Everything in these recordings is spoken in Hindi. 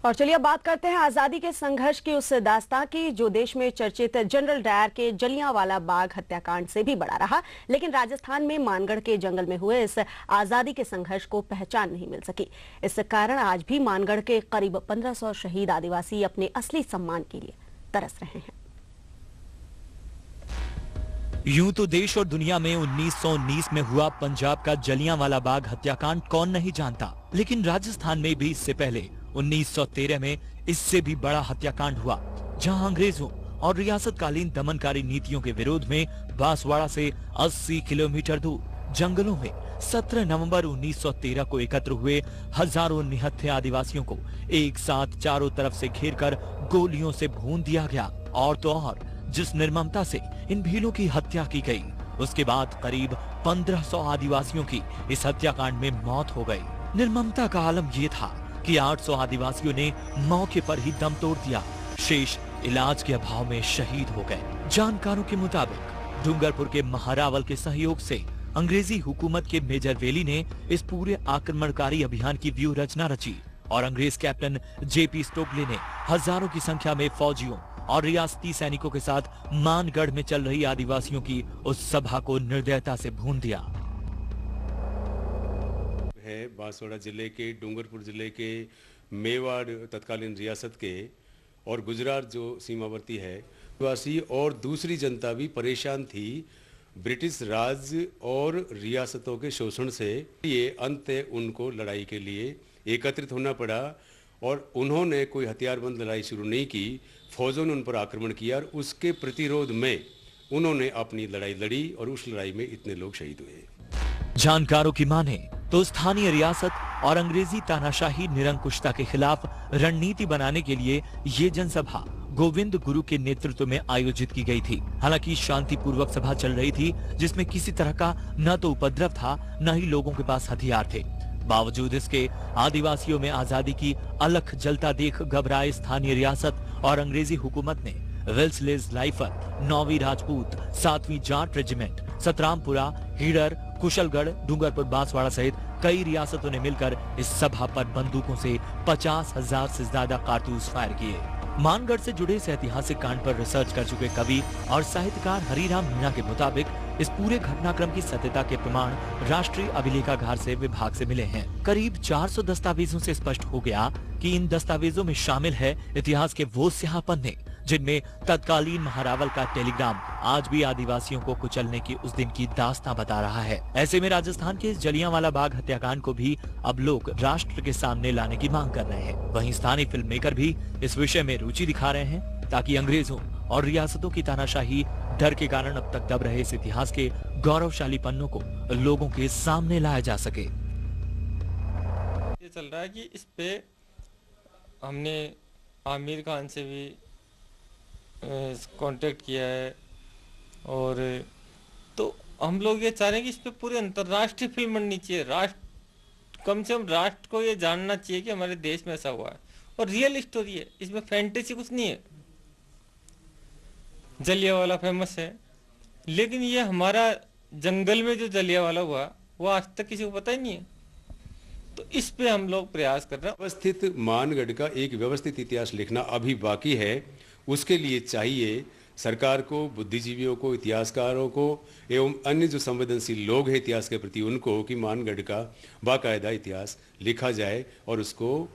और चलिए अब बात करते हैं आजादी के संघर्ष की उस दास्तां की जो देश में चर्चित जनरल डायर के जलियांवाला बाग हत्याकांड से भी बड़ा रहा। लेकिन राजस्थान में मानगढ़ के जंगल में हुए इस आजादी के संघर्ष को पहचान नहीं मिल सकी। इस कारण आज भी मानगढ़ के करीब 1500 शहीद आदिवासी अपने असली सम्मान के लिए तरस रहे हैं। यूं तो देश और दुनिया में 1919 में हुआ पंजाब का जलियांवाला बाग हत्याकांड कौन नहीं जानता, लेकिन राजस्थान में भी इससे पहले 1913 में इससे भी बड़ा हत्याकांड हुआ, जहां अंग्रेजों और रियासतकालीन दमनकारी नीतियों के विरोध में बांसवाड़ा से 80 किलोमीटर दूर जंगलों में 17 नवंबर 1913 को एकत्र हुए हजारों निहत्थे आदिवासियों को एक साथ चारों तरफ से घेरकर गोलियों से भून दिया गया। और तो और जिस निर्ममता से इन भीलों की हत्या की गई, उसके बाद करीब 1500 आदिवासियों की इस हत्याकांड में मौत हो गई। निर्ममता का आलम ये था कि 800 आदिवासियों ने मौके पर ही दम तोड़ दिया, शेष इलाज के अभाव में शहीद हो गए। जानकारों के मुताबिक डूंगरपुर के महारावल के सहयोग से अंग्रेजी हुकूमत के मेजर वेली ने इस पूरे आक्रमणकारी अभियान की व्यूह रचना रची और अंग्रेज कैप्टन जेपी स्टोकले ने हजारों की संख्या में फौजियों और रियासती सैनिकों के साथ मानगढ़ में चल रही आदिवासियों की उस सभा को निर्दयता से भून दिया। है बांसवाड़ा जिले के, डूंगरपुर जिले के, मेवाड़ तत्कालीन रियासत के और गुजरात जो सीमावर्ती है वासी और दूसरी जनता भी परेशान थी ब्रिटिश राज और रियासतों के शोषण से। ये अंत उनको लड़ाई के लिए एकत्रित होना पड़ा और उन्होंने कोई हथियारबंद लड़ाई शुरू नहीं की। फौजों ने उन पर आक्रमण किया और उसके प्रतिरोध में उन्होंने अपनी लड़ाई लड़ी और उस लड़ाई में इतने लोग शहीद हुए। जानकारों की माने तो स्थानीय रियासत और अंग्रेजी तानाशाही निरंकुशता के खिलाफ रणनीति बनाने के लिए ये जनसभा गोविंद गुरु के नेतृत्व में आयोजित की गई थी। हालांकि शांतिपूर्वक सभा चल रही थी, जिसमें किसी तरह का न तो उपद्रव था, न ही लोगों के पास हथियार थे। बावजूद इसके आदिवासियों में आजादी की अलख जलता देख घबराए स्थानीय रियासत और अंग्रेजी हुकूमत ने वेल्सलेस राइफल, 9वीं राजपूत, 7वीं जाट रेजिमेंट, सतरामपुरा, हीडर, कुशलगढ़, डूंगरपुर, बांसवाड़ा सहित कई रियासतों ने मिलकर इस सभा पर बंदूकों से 50,000 से ज्यादा कारतूस फायर किए। मानगढ़ से जुड़े इस ऐतिहासिक कांड पर रिसर्च कर चुके कवि और साहित्यकार हरिराम मीणा के मुताबिक इस पूरे घटनाक्रम की सत्यता के प्रमाण राष्ट्रीय अभिलेखागार से विभाग से मिले हैं। करीब 400 दस्तावेजों से स्पष्ट हो गया कि इन दस्तावेजों में शामिल है इतिहास के वो स्याह पन्ने जिनमें तत्कालीन महारावल का टेलीग्राम आज भी आदिवासियों को कुचलने की उस दिन की दास्तां बता रहा है। ऐसे में राजस्थान के जलियांवाला बाग हत्याकांड को भी अब लोग राष्ट्र के सामने लाने की मांग कर रहे हैं। वहीं स्थानीय फिल्म मेकर भी इस विषय में रुचि दिखा रहे हैं ताकि अंग्रेजों और रियासतों की तानाशाही डर के कारण अब तक दब रहे इस इतिहास के गौरवशाली पन्नों को लोगों के सामने लाया जा सके। ये चल रहा है कि इस पे हमने आमिर खान से भी कांटेक्ट किया है और तो हम लोग ये चाह रहे हैं कि इस पे पूरी अंतर्राष्ट्रीय फिल्म बननी चाहिए। कम से कम राष्ट्र को ये जानना चाहिए कि हमारे देश में ऐसा हुआ है और रियल स्टोरी है, इसमें फैंटेसी कुछ नहीं है। जलियांवाला फेमस है, लेकिन ये हमारा जंगल में जो जलियांवाला हुआ वो आज तक किसी को पता ही नहीं है। तो इस पे हम लोग प्रयास कर रहे हैं। व्यवस्थित मानगढ़ का एक व्यवस्थित इतिहास लिखना अभी बाकी है। उसके लिए चाहिए सरकार को, बुद्धिजीवियों को, इतिहासकारों को एवं अन्य जो संवेदनशील लोग हैं इतिहास के प्रति, उनको कि मानगढ़ का बाकायदा इतिहास लिखा जाए और उसको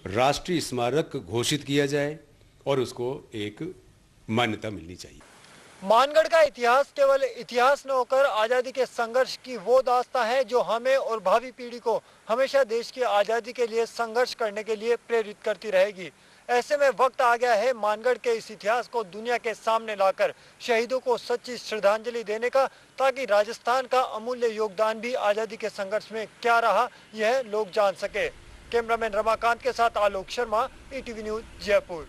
राष्ट्रीय स्मारक घोषित किया जाए और उसको एक मान्यता मिलनी चाहिए। मानगढ़ का इतिहास केवल इतिहास न होकर आज़ादी के संघर्ष की वो दास्तां है जो हमें और भावी पीढ़ी को हमेशा देश की आज़ादी के लिए संघर्ष करने के लिए प्रेरित करती रहेगी। ऐसे में वक्त आ गया है मानगढ़ के इस इतिहास को दुनिया के सामने लाकर शहीदों को सच्ची श्रद्धांजलि देने का, ताकि राजस्थान का अमूल्य योगदान भी आज़ादी के संघर्ष में क्या रहा यह लोग जान सके। कैमरामैन रमाकांत के साथ आलोक शर्मा, ETV न्यूज, जयपुर।